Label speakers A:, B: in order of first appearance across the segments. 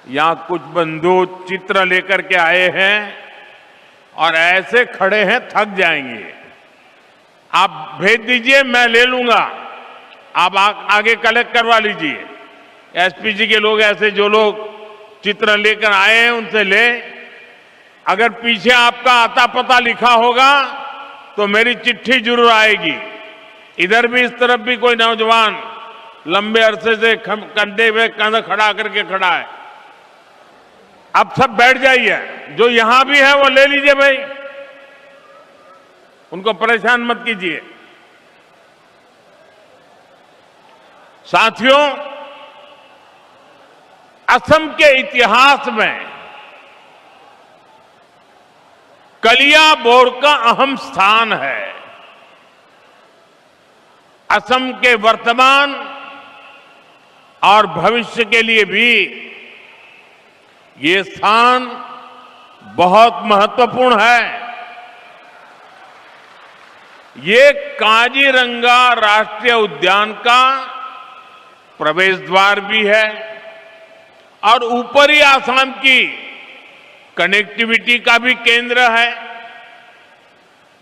A: यहां कुछ बंधु चित्र लेकर के आए हैं और ऐसे खड़े हैं थक जाएंगे। आप भेज दीजिए, मैं ले लूंगा। आप आगे कलेक्ट करवा लीजिए। एसपीजी के लोग, ऐसे जो लोग चित्र लेकर आए हैं उनसे ले। अगर पीछे आपका आता पता लिखा होगा तो मेरी चिट्ठी जरूर आएगी। इधर भी, इस तरफ भी कोई नौजवान लंबे अरसे से कंधे पे कंधा खड़ा करके खड़ा है। अब सब बैठ जाइए। जो यहां भी है वो ले लीजिए भाई, उनको परेशान मत कीजिए। साथियों, असम के इतिहास में कलियाबोर का अहम स्थान है। असम के वर्तमान और भविष्य के लिए भी ये स्थान बहुत महत्वपूर्ण है। ये काजीरंगा राष्ट्रीय उद्यान का प्रवेश द्वार भी है और ऊपरी आसाम की कनेक्टिविटी का भी केंद्र है।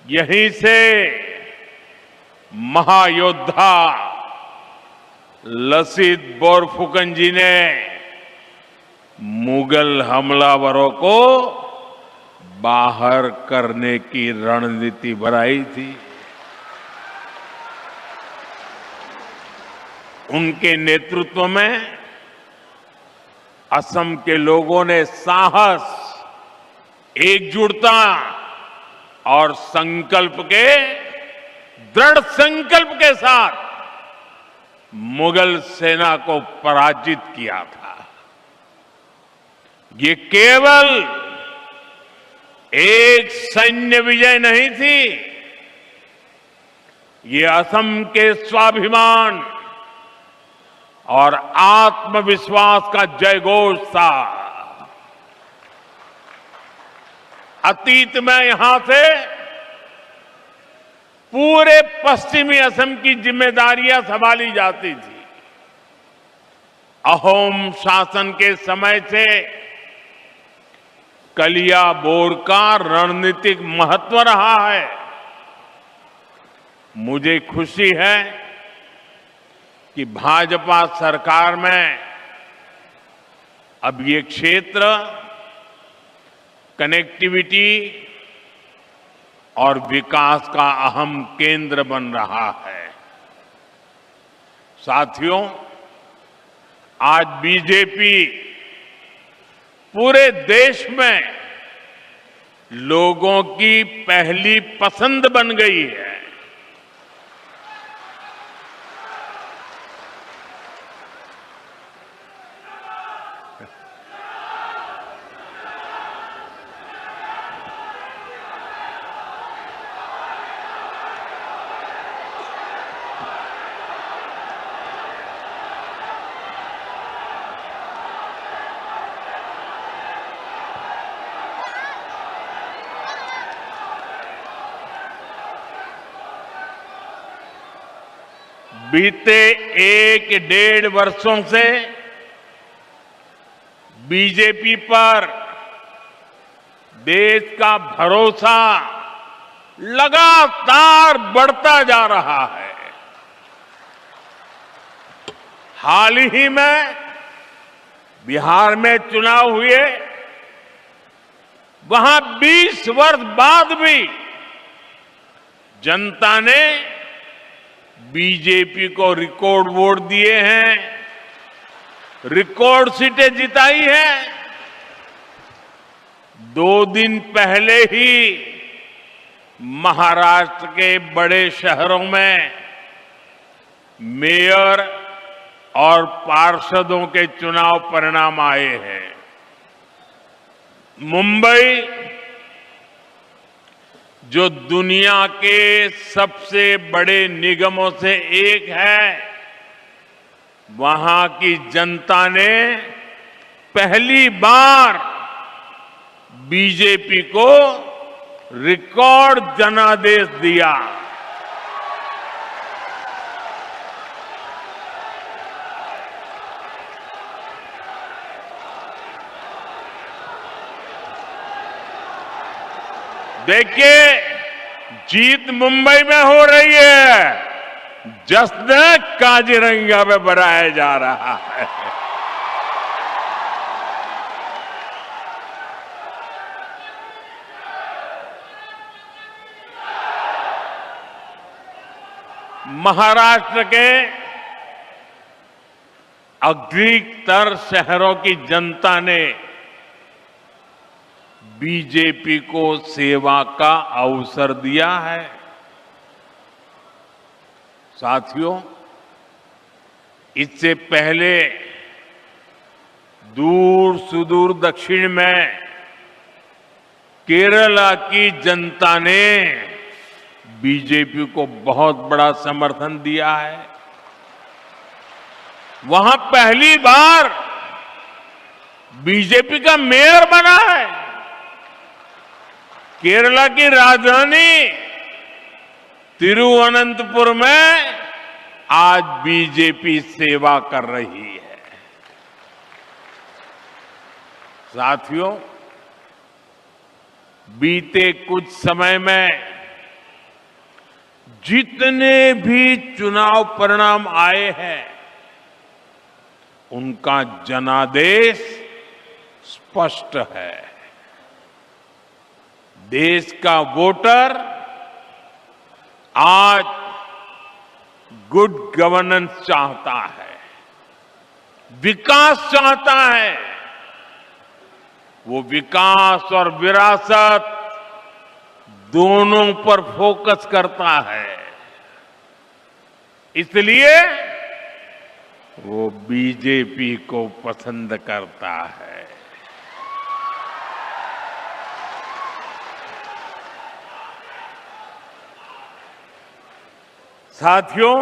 A: यहीं से महायोद्धा लसित बोरफुकन जी ने मुगल हमलावरों को बाहर करने की रणनीति बनाई थी। उनके नेतृत्व में असम के लोगों ने साहस, एकजुटता और दृढ़ संकल्प के साथ मुगल सेना को पराजित किया था। ये केवल एक सैन्य विजय नहीं थी, ये असम के स्वाभिमान और आत्मविश्वास का जयघोष था। अतीत में यहां से पूरे पश्चिमी असम की जिम्मेदारियां संभाली जाती थी। अहोम शासन के समय से कलियाबोर का रणनीतिक महत्व रहा है। मुझे खुशी है कि भाजपा सरकार में अब ये क्षेत्र कनेक्टिविटी और विकास का अहम केंद्र बन रहा है। साथियों, आज बीजेपी पूरे देश में लोगों की पहली पसंद बन गई है। बीते 1-1.5 वर्षों से बीजेपी पर देश का भरोसा लगातार बढ़ता जा रहा है। हाल ही में बिहार में चुनाव हुए, वहां 20 वर्ष बाद भी जनता ने बीजेपी को रिकॉर्ड वोट दिए हैं, रिकॉर्ड सीटें जिताई हैं। 2 दिन पहले ही महाराष्ट्र के बड़े शहरों में मेयर और पार्षदों के चुनाव परिणाम आए हैं। मुंबई, जो दुनिया के सबसे बड़े निगमों से एक है, वहां की जनता ने पहली बार बीजेपी को रिकॉर्ड जनादेश दिया। देखिए, जीत मुंबई में हो रही है, जश्न काजीरंगा में मनाया जा रहा है। महाराष्ट्र के अधिकतर शहरों की जनता ने बीजेपी को सेवा का अवसर दिया है। साथियों, इससे पहले दूर सुदूर दक्षिण में केरला की जनता ने बीजेपी को बहुत बड़ा समर्थन दिया है। वहां पहली बार बीजेपी का मेयर बना है। केरला की राजधानी तिरुवनंतपुरम में आज बीजेपी सेवा कर रही है। साथियों, बीते कुछ समय में जितने भी चुनाव परिणाम आए हैं, उनका जनादेश स्पष्ट है। देश का वोटर आज गुड गवर्नेंस चाहता है, विकास चाहता है। वो विकास और विरासत दोनों पर फोकस करता है। इसलिए वो बीजेपी को पसंद करता है। साथियों,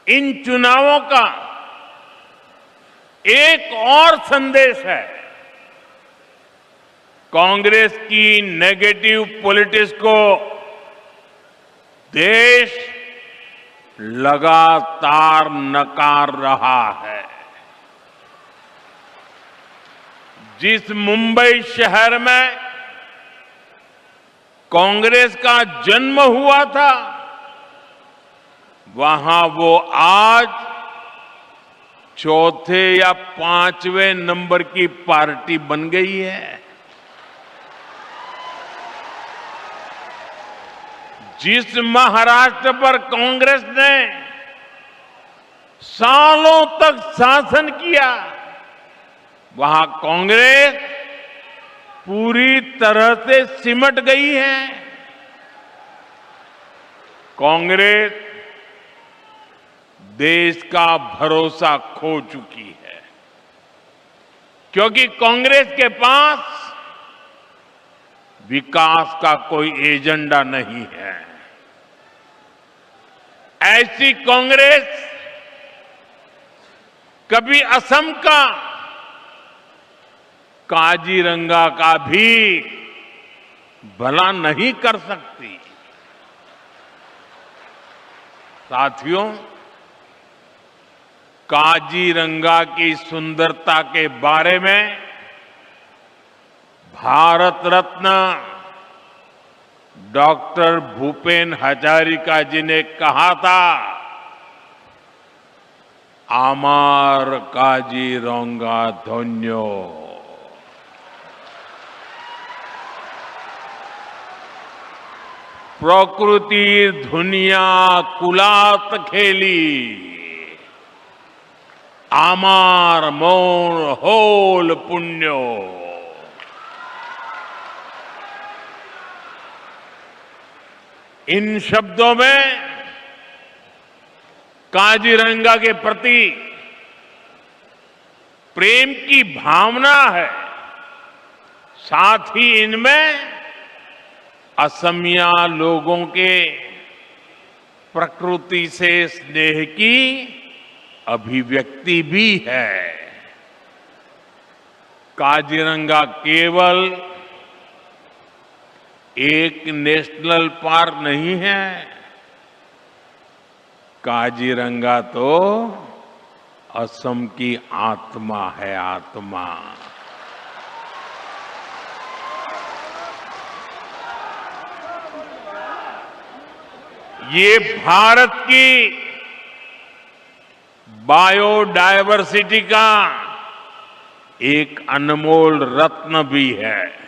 A: इन चुनावों का एक और संदेश है। कांग्रेस की नेगेटिव पॉलिटिक्स को देश लगातार नकार रहा है। जिस मुंबई शहर में कांग्रेस का जन्म हुआ था, वहां वो आज चौथे या पांचवें नंबर की पार्टी बन गई है। जिस महाराष्ट्र पर कांग्रेस ने सालों तक शासन किया, वहां कांग्रेस पूरी तरह से सिमट गई है। कांग्रेस देश का भरोसा खो चुकी है, क्योंकि कांग्रेस के पास विकास का कोई एजेंडा नहीं है। ऐसी कांग्रेस कभी असम का काजीरंगा का भी भला नहीं कर सकती। साथियों, काजीरंगा की सुंदरता के बारे में भारत रत्न डॉक्टर भूपेन हजारिका जी ने कहा था, आमार काजीरंगा धन्यो। प्रकृति दुनिया कुलात खेली, आमार मोर होल पुण्यो। इन शब्दों में काजीरंगा के प्रति प्रेम की भावना है। साथ ही इनमें असमिया लोगों के प्रकृति से स्नेह की अभिव्यक्ति भी है। काजीरंगा केवल एक नेशनल पार्क नहीं है, काजीरंगा तो असम की आत्मा है, आत्मा। ये भारत की बायोडायवर्सिटी का एक अनमोल रत्न भी है।